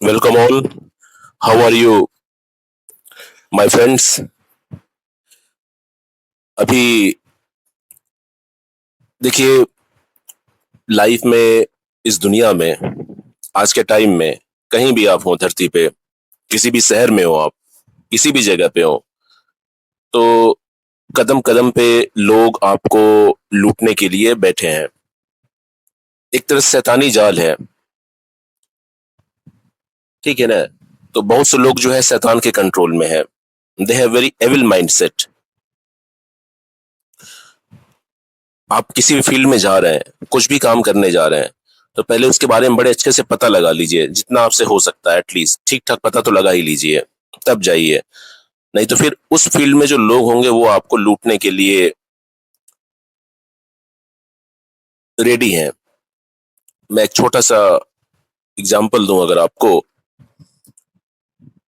Welcome all. How are you, my friends? अभी देखिए, life में, इस दुनिया में, आज के टाइम में, कहीं भी आप हो धरती पे, किसी भी शहर में हो आप, किसी भी जगह पे हो, तो कदम कदम पे लोग आपको लूटने के लिए बैठे हैं। एक तरह से शैतानी जाल है, ठीक है ना? तो बहुत से लोग जो है शैतान के कंट्रोल में है। They have very evil mindset. आप किसी भी फील्ड में जा रहे हैं, कुछ भी काम करने जा रहे हैं, तो पहले उसके बारे में बड़े अच्छे से पता लगा लीजिए, जितना आपसे हो सकता है एटलीस्ट ठीक ठाक पता तो लगा ही लीजिए, तब जाइए। नहीं तो फिर उस फील्ड में जो लोग होंगे वो आपको लूटने के लिए रेडी हैं। मैं एक छोटा सा एग्जाम्पल दूं अगर आपको।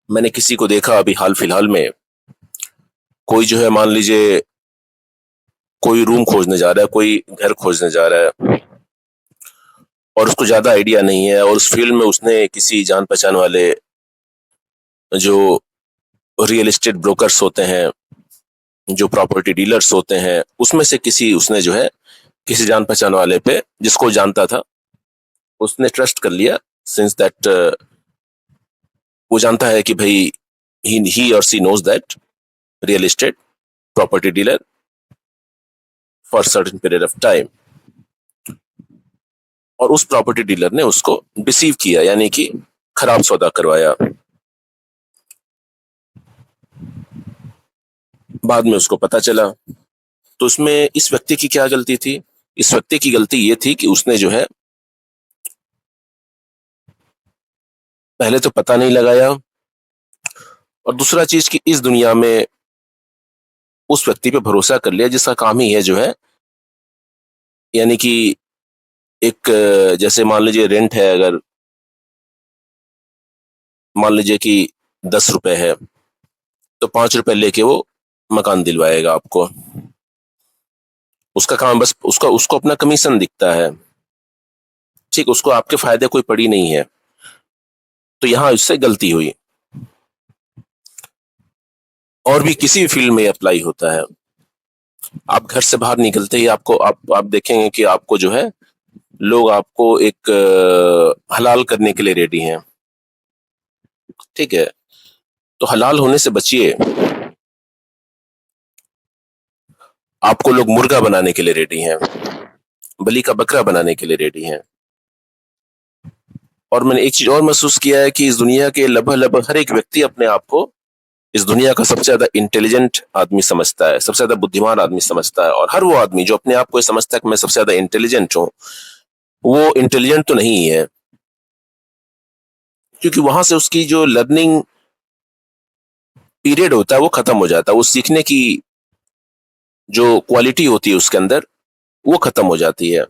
मैंने किसी को देखा अभी हाल फिलहाल में, कोई जो है मान लीजिए कोई रूम खोजने जा रहा है, कोई घर खोजने जा रहा है, और उसको ज्यादा आइडिया नहीं है, और उस फील्ड में उसने किसी जान पहचान वाले जो रियल एस्टेट ब्रोकर्स होते हैं, जो प्रॉपर्टी डीलर्स होते हैं, उसमें से किसी उसने जो है किसी जान पहचान वाले पे, जिसको जानता था, उसने ट्रस्ट कर लिया। सिंस दैट वो जानता है कि भाई ही और she knows that real estate property dealer for certain period of time, और उस प्रॉपर्टी डीलर ने उसको डिसीव किया, यानी कि खराब सौदा करवाया। बाद में उसको पता चला। तो उसमें इस व्यक्ति की क्या गलती थी? इस व्यक्ति की गलती ये थी कि उसने जो है पहले तो पता नहीं लगाया, और दूसरा चीज कि इस दुनिया में उस व्यक्ति पे भरोसा कर लिया जिसका काम ही है जो है, यानी कि एक जैसे मान लीजिए रेंट है, अगर मान लीजिए कि 10 रुपए है, तो 5 रुपए लेके वो मकान दिलवाएगा आपको। उसका काम बस उसका उसको अपना कमीशन दिखता है, ठीक, उसको आपके फायदे कोई पड़ी नहीं है। तो यहाँ उससे गलती हुई। और भी किसी भी फील्ड में अप्लाई होता है। आप घर से बाहर निकलते ही आपको आप देखेंगे कि आपको जो है लोग आपको एक हलाल करने के लिए रेडी हैं, ठीक है? तो हलाल होने से बचिए। आपको लोग मुर्गा बनाने के लिए रेडी हैं, बलि का बकरा बनाने के लिए रेडी हैं। और मैंने एक चीज और महसूस किया है कि इस दुनिया के लगभग लगभग हर एक व्यक्ति अपने आप को इस दुनिया का सबसे ज्यादा इंटेलिजेंट आदमी समझता है, सबसे ज्यादा बुद्धिमान आदमी समझता है। और हर वो आदमी जो अपने आप को समझता है कि मैं सबसे ज्यादा इंटेलिजेंट हूँ, वो इंटेलिजेंट तो नहीं है, क्योंकि वहां से उसकी जो लर्निंग पीरियड होता है वो खत्म हो जाता है। वो सीखने की जो क्वालिटी होती है उसके अंदर, वो खत्म हो जाती है।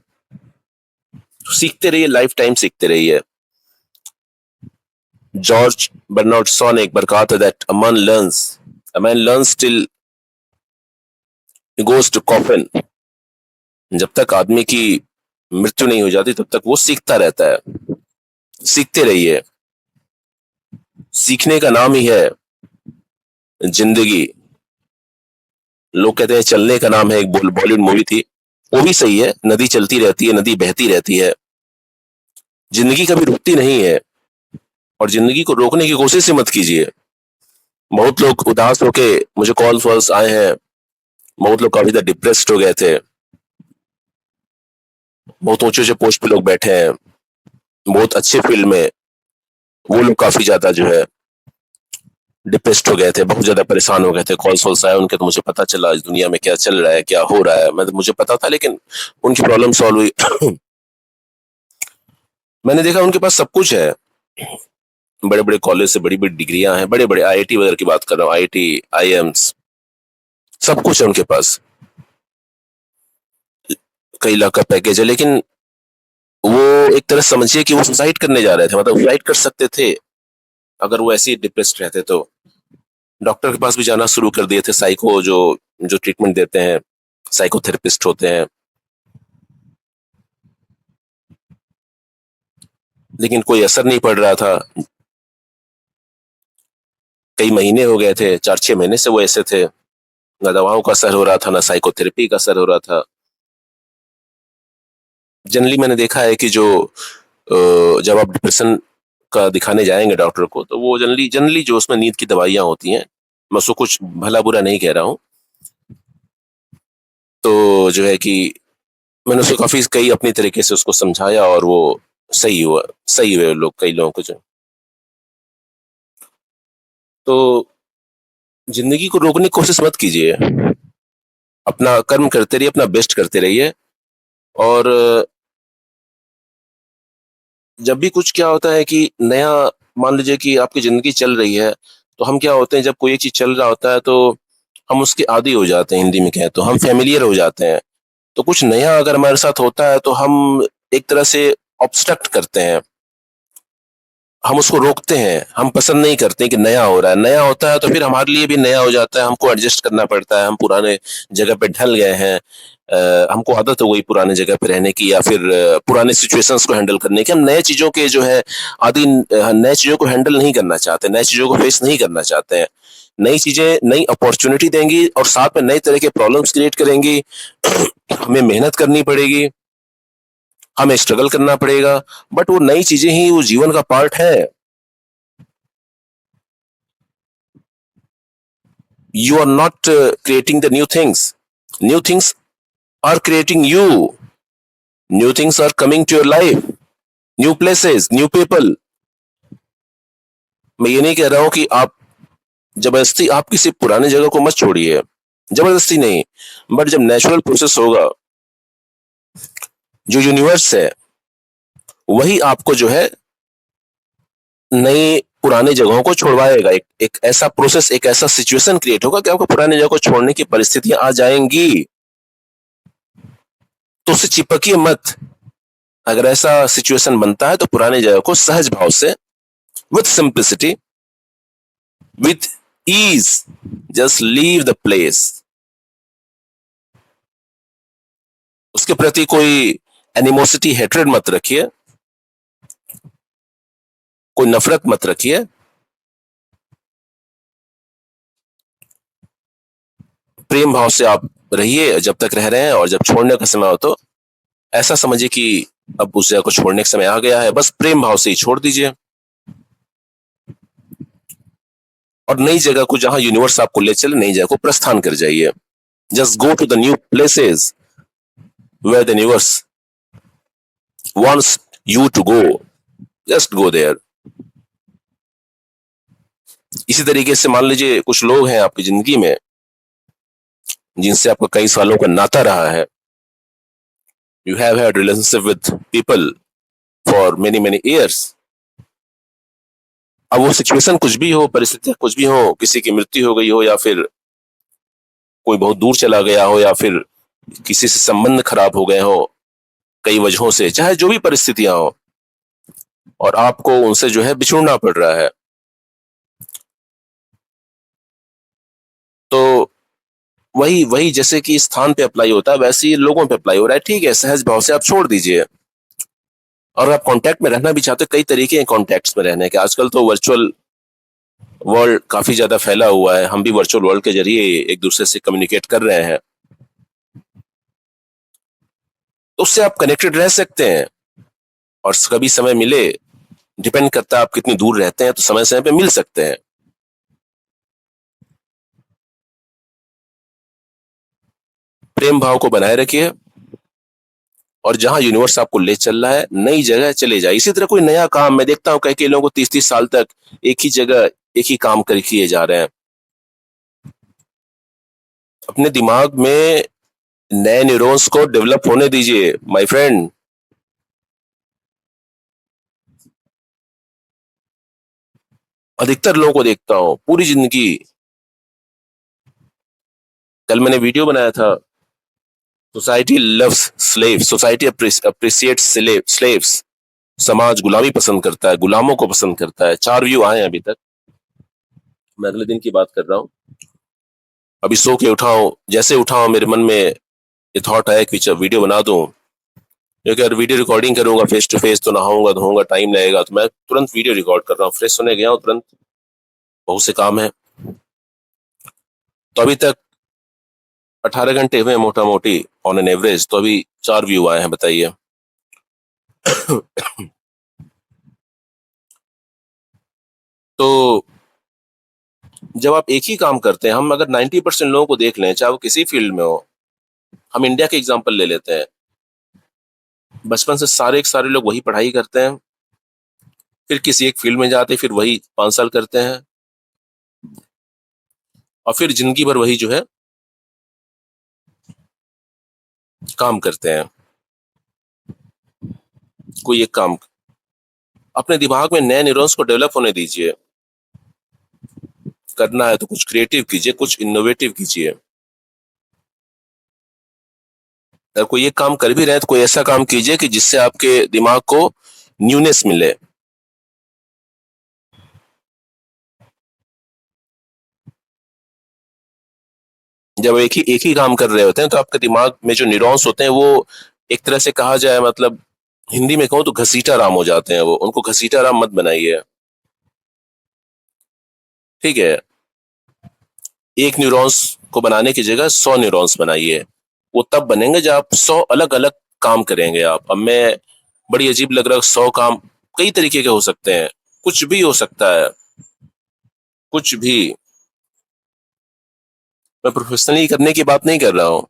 सीखते रहिए, लाइफ टाइम सीखते रहिए। जॉर्ज बर्नार्ड शॉ ने एक बार कहा था that a man learns till goes to coffin. जब तक आदमी की मृत्यु नहीं हो जाती तब तक वो सीखता रहता है। सीखते रहिए। सीखने का नाम ही है जिंदगी। लोग कहते हैं चलने का नाम है, एक बॉलीवुड मूवी थी, वो भी सही है। नदी चलती रहती है, नदी बहती रहती है, जिंदगी कभी रुकती नहीं है। और जिंदगी को रोकने की कोशिश ही मत कीजिए। बहुत लोग उदास होके मुझे कॉल्स वॉल्स आए हैं, बहुत लोग काफी ज्यादा डिप्रेस्ड हो गए थे, बहुत ऊंचे ऊंचे पोस्ट पे लोग बैठे हैं, बहुत अच्छे फील्ड में, वो लोग काफी ज्यादा जो है डिप्रेस्ड हो गए थे, बहुत ज्यादा परेशान हो गए थे। कॉल्स वॉल्स आए उनके, तो मुझे पता चला इस दुनिया में क्या चल रहा है, क्या हो रहा है। मुझे पता था, लेकिन उनकी प्रॉब्लम सॉल्व हुई। मैंने देखा उनके पास सब कुछ है, बड़े बड़े कॉलेज से बड़ी बड़ी डिग्रियां हैं, बड़े बड़े आईआईटी वगैरह की बात कर रहा हूँ, आईआईटी आईएम्स, सब कुछ है उनके पास, कई लाख का पैकेज है। लेकिन वो एक तरह समझिए कि वो सुसाइड करने जा रहे थे, मतलब सुसाइड कर सकते थे अगर वो ऐसे ही डिप्रेस्ड रहते तो। डॉक्टर के पास भी जाना शुरू कर दिए थे, साइको जो जो ट्रीटमेंट देते हैं, साइकोथेरेपिस्ट होते हैं, लेकिन कोई असर नहीं पड़ रहा था। कई महीने हो गए थे, 4-6 महीने से वो ऐसे थे, ना दवाओं का असर हो रहा था, ना साइकोथेरेपी का असर हो रहा था। जनरली मैंने देखा है कि जो जब आप डिप्रेशन का दिखाने जाएंगे डॉक्टर को, तो वो जनरली जनरली जो उसमें नींद की दवाइयां होती हैं, मैं उसको कुछ भला बुरा नहीं कह रहा हूँ, तो जो है कि मैंने उसको काफी कई अपनी तरीके से उसको समझाया और वो सही हुआ, सही हुए लोग, कई लोगों को जो। तो जिंदगी को रोकने की कोशिश मत कीजिए, अपना कर्म करते रहिए, अपना बेस्ट करते रहिए। और जब भी कुछ क्या होता है कि नया, मान लीजिए कि आपकी जिंदगी चल रही है, तो हम क्या होते हैं, जब कोई एक चीज चल रहा होता है तो हम उसके आदी हो जाते हैं, हिंदी में कहें तो हम फेमिलियर हो जाते हैं। तो कुछ नया अगर हमारे साथ होता है तो हम एक तरह से ऑब्स्ट्रक्ट करते हैं, हम उसको रोकते हैं, हम पसंद नहीं करते कि नया हो रहा है, नया होता है तो फिर हमारे लिए भी नया हो जाता है, हमको एडजस्ट करना पड़ता है, हम पुराने जगह पे ढल गए हैं, हमको आदत हो गई पुराने जगह पे रहने की, या फिर पुराने सिचुएशंस को हैंडल करने की, हम नए चीजों के जो है आदि, नए चीजों को हैंडल नहीं करना चाहते, नए चीजों को फेस नहीं करना चाहते हैं। नई चीजें नई अपॉर्चुनिटी देंगी और साथ में नए तरह के प्रॉब्लम्स क्रिएट करेंगी। हमें मेहनत करनी पड़ेगी, हमें स्ट्रगल करना पड़ेगा, बट वो नई चीजें ही वो जीवन का पार्ट है। You are not creating the new things are creating you, new things are coming to your life, new places, new people। मैं ये नहीं कह रहा हूं कि आप जबरदस्ती आप किसी पुराने जगह को मत छोड़िए, जबरदस्ती नहीं, बट जब नेचुरल प्रोसेस होगा, जो यूनिवर्स है वही आपको जो है नई पुराने जगहों को छोड़वाएगा, एक ऐसा प्रोसेस, एक ऐसा सिचुएशन क्रिएट होगा कि आपको पुराने जगह को छोड़ने की परिस्थितियां आ जाएंगी, तो उससे चिपकिए मत। अगर ऐसा सिचुएशन बनता है तो पुराने जगह को सहज भाव से, with simplicity, with ease, just leave the place. उसके प्रति कोई एनिमोसिटी, हेट्रेड मत रखिए, कोई नफरत मत रखिए। प्रेम भाव से आप रहिए जब तक रह रहे हैं, और जब छोड़ने का समय हो तो ऐसा समझिए कि अब उस जगह को छोड़ने का समय आ गया है, बस प्रेम भाव से ही छोड़ दीजिए, और नई जगह को, जहां यूनिवर्स आपको ले चले, नई जगह को प्रस्थान कर जाइए। Just go to the new places where the universe wants you to go, just go there। इसी तरीके से मान लीजिए कुछ लोग हैं आपकी जिंदगी में जिनसे आपका कई सालों का नाता रहा है, you have had relationship with people for many many years। अब वो सिचुएशन कुछ भी हो, परिस्थितियां कुछ भी हो, किसी की मृत्यु हो गई हो, या फिर कोई बहुत दूर चला गया हो, या फिर किसी से संबंध खराब हो गए हो कई वजहों से, चाहे जो भी परिस्थितियां हो, और आपको उनसे जो है बिछुड़ना पड़ रहा है, तो वही वही जैसे कि स्थान पे अप्लाई होता है, वैसे ही लोगों पे अप्लाई हो रहा है। ठीक है, सहज भाव से आप छोड़ दीजिए। और आप कांटेक्ट में रहना भी चाहते हो, कई तरीके हैं कांटेक्ट्स में रहने के, आजकल तो वर्चुअल वर्ल्ड काफी ज्यादा फैला हुआ है, हम भी वर्चुअल वर्ल्ड के जरिए एक दूसरे से कम्युनिकेट कर रहे हैं, तो उससे आप कनेक्टेड रह सकते हैं। और कभी समय मिले, डिपेंड करता है आप कितनी दूर रहते हैं, तो समय समय पे मिल सकते हैं। प्रेम भाव को बनाए रखिए, और जहां यूनिवर्स आपको ले चल रहा है, नई जगह चले जाए। इसी तरह कोई नया काम, मैं देखता हूँ कई कई लोगों को 30-30 साल तक एक ही जगह एक ही काम कर किए जा रहे हैं। अपने दिमाग में नए न्यूरॉन्स को डेवलप होने दीजिए माय फ्रेंड। अधिकतर लोगों को देखता हूँ पूरी जिंदगी, कल मैंने वीडियो बनाया था, society loves slave, society appreciates slaves. समाज गुलामी पसंद करता है, गुलामों को पसंद करता है। 4 व्यू आए हैं अभी तक, मैं अगले दिन की बात कर रहा हूँ। अभी सो के उठाऊं, जैसे उठाऊं मेरे मन में ये थॉट आया कि वीडियो बना दूं, क्योंकि अगर वीडियो रिकॉर्डिंग करूंगा फेस टू फेस तो नहाऊंगा धोऊंगा, टाइम लगेगा, तो मैं तुरंत वीडियो रिकॉर्ड कर रहा हूँ, फ्रेश होने गया हूँ तुरंत बहुत से काम है। तो अभी तक 18 घंटे हुए मोटा मोटी ऑन एन एवरेज, तो अभी 4 व्यू आए हैं, बताइए। तो जब आप एक ही काम करते हैं, हम अगर 90% लोगों को देख लें, चाहे वो किसी फील्ड में हो, हम इंडिया के एग्जाम्पल ले लेते हैं। बचपन से सारे के सारे लोग वही पढ़ाई करते हैं, फिर किसी एक फील्ड में जाते हैं, फिर वही 5 साल करते हैं, और फिर जिंदगी भर वही जो है काम करते हैं। कोई एक काम, अपने दिमाग में नए न्यूरॉन्स को डेवलप होने दीजिए। करना है तो कुछ क्रिएटिव कीजिए, कुछ इनोवेटिव कीजिए। अगर कोई एक काम कर भी रहे हैं तो कोई ऐसा काम कीजिए कि जिससे आपके दिमाग को न्यूनेस मिले। जब एक ही काम कर रहे होते हैं तो आपके दिमाग में जो न्यूरॉन्स होते हैं वो, एक तरह से कहा जाए, मतलब हिंदी में कहूँ तो घसीटा राम हो जाते हैं। वो, उनको घसीटा राम मत बनाइए, ठीक है। एक न्यूरॉन्स को बनाने की जगह 100 न्यूरॉन्स बनाइए। वो तब बनेंगे जब आप 100 अलग अलग काम करेंगे। आप, अब मैं, बड़ी अजीब लग रहा है, 100 काम कई तरीके के हो सकते हैं, कुछ भी हो सकता है, कुछ भी। मैं प्रोफेशनली करने की बात नहीं कर रहा हूँ।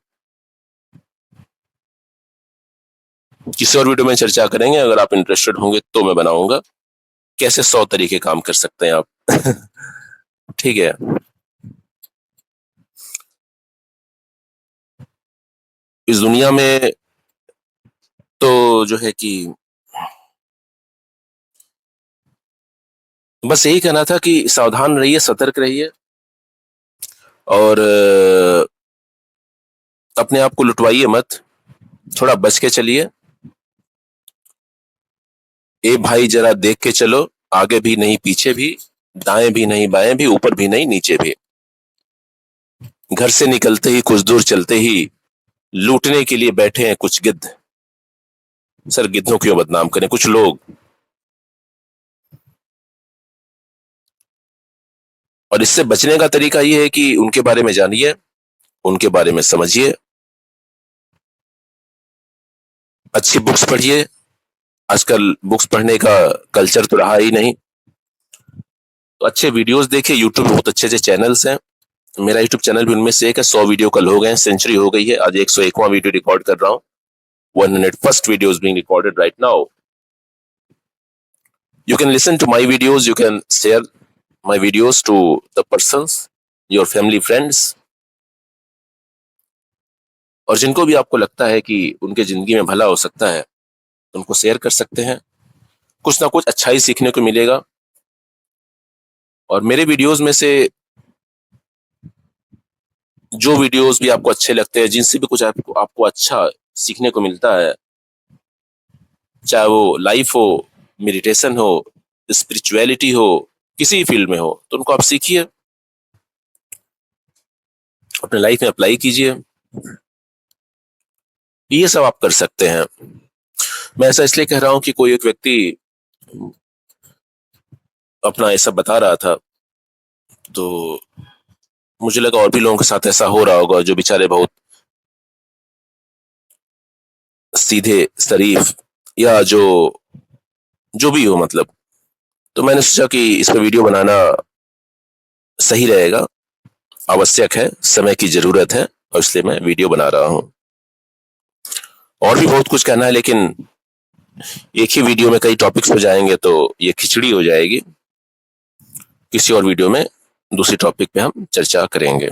किसी और वीडियो में चर्चा करेंगे, अगर आप इंटरेस्टेड होंगे तो मैं बनाऊंगा कैसे 100 तरीके काम कर सकते हैं आप। ठीक है। इस दुनिया में तो जो है कि बस यही कहना था कि सावधान रहिए, सतर्क रहिए, और अपने आप को लुटवाइए मत, थोड़ा बच के चलिए। ए भाई जरा देख के चलो, आगे भी नहीं पीछे भी, दाएं भी नहीं बाएं भी, ऊपर भी नहीं नीचे भी। घर से निकलते ही कुछ दूर चलते ही लूटने के लिए बैठे हैं कुछ गिद्ध। सर, गिद्धों क्यों बदनाम करें, कुछ लोग। और इससे बचने का तरीका ये है कि उनके बारे में जानिए, उनके बारे में समझिए, अच्छी बुक्स पढ़िए। आजकल बुक्स पढ़ने का कल्चर तो रहा ही नहीं, तो अच्छे वीडियोस देखिए। यूट्यूब में बहुत अच्छे अच्छे चैनल्स हैं, मेरा यूट्यूब चैनल भी उनमें से एक है। 100 वीडियो कल हो गए हैं, सेंचुरी हो गई है। आज 101वां वीडियो रिकॉर्ड कर रहा हूँ। 101st video is being recorded right now. You can listen to my videos, you can share my videos to the persons, your family, friends, और जिनको भी आपको लगता है कि उनके जिंदगी में भला हो सकता है, उनको शेयर कर सकते हैं। कुछ ना कुछ अच्छा ही सीखने को मिलेगा। और मेरे वीडियोस में से जो वीडियोस भी आपको अच्छे लगते हैं, जिनसे भी कुछ आपको अच्छा सीखने को मिलता है, चाहे वो लाइफ हो, मेडिटेशन हो, स्पिरिचुअलिटी हो, किसी फील्ड में हो, तो उनको आप सीखिए, अपने लाइफ में अप्लाई कीजिए। ये सब आप कर सकते हैं। मैं ऐसा इसलिए कह रहा हूं कि कोई एक व्यक्ति अपना ऐसा बता रहा था, तो मुझे लगा और भी लोगों के साथ ऐसा हो रहा होगा, जो बेचारे बहुत सीधे, शरीफ, या जो जो भी हो, मतलब। तो मैंने सोचा कि इस पर वीडियो बनाना सही रहेगा, आवश्यक है, समय की जरूरत है, और इसलिए मैं वीडियो बना रहा हूँ। और भी बहुत कुछ कहना है, लेकिन एक ही वीडियो में कई टॉपिक्स हो जाएंगे तो ये खिचड़ी हो जाएगी। किसी और वीडियो में दूसरी टॉपिक पे हम चर्चा करेंगे।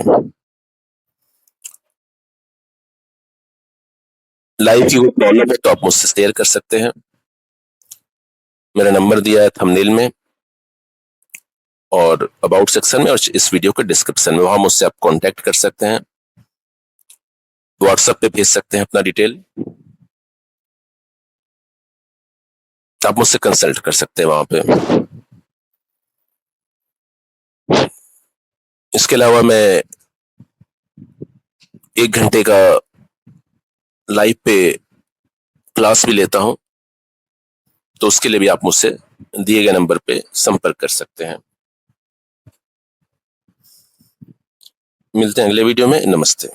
लाइव की कोई प्रॉब्लम है तो आप मुझसे शेयर कर सकते हैं। मेरा नंबर दिया है थंबनेल में और अबाउट सेक्शन में, और इस वीडियो के डिस्क्रिप्शन में, वहां मुझसे आप कांटेक्ट कर सकते हैं। व्हाट्सएप पे भेज सकते हैं अपना डिटेल, आप मुझसे कंसल्ट कर सकते हैं वहां पे। इसके अलावा मैं 1 घंटे का लाइव पे क्लास भी लेता हूं, तो उसके लिए भी आप मुझसे दिए गए नंबर पे संपर्क कर सकते हैं। मिलते हैं अगले वीडियो में। नमस्ते।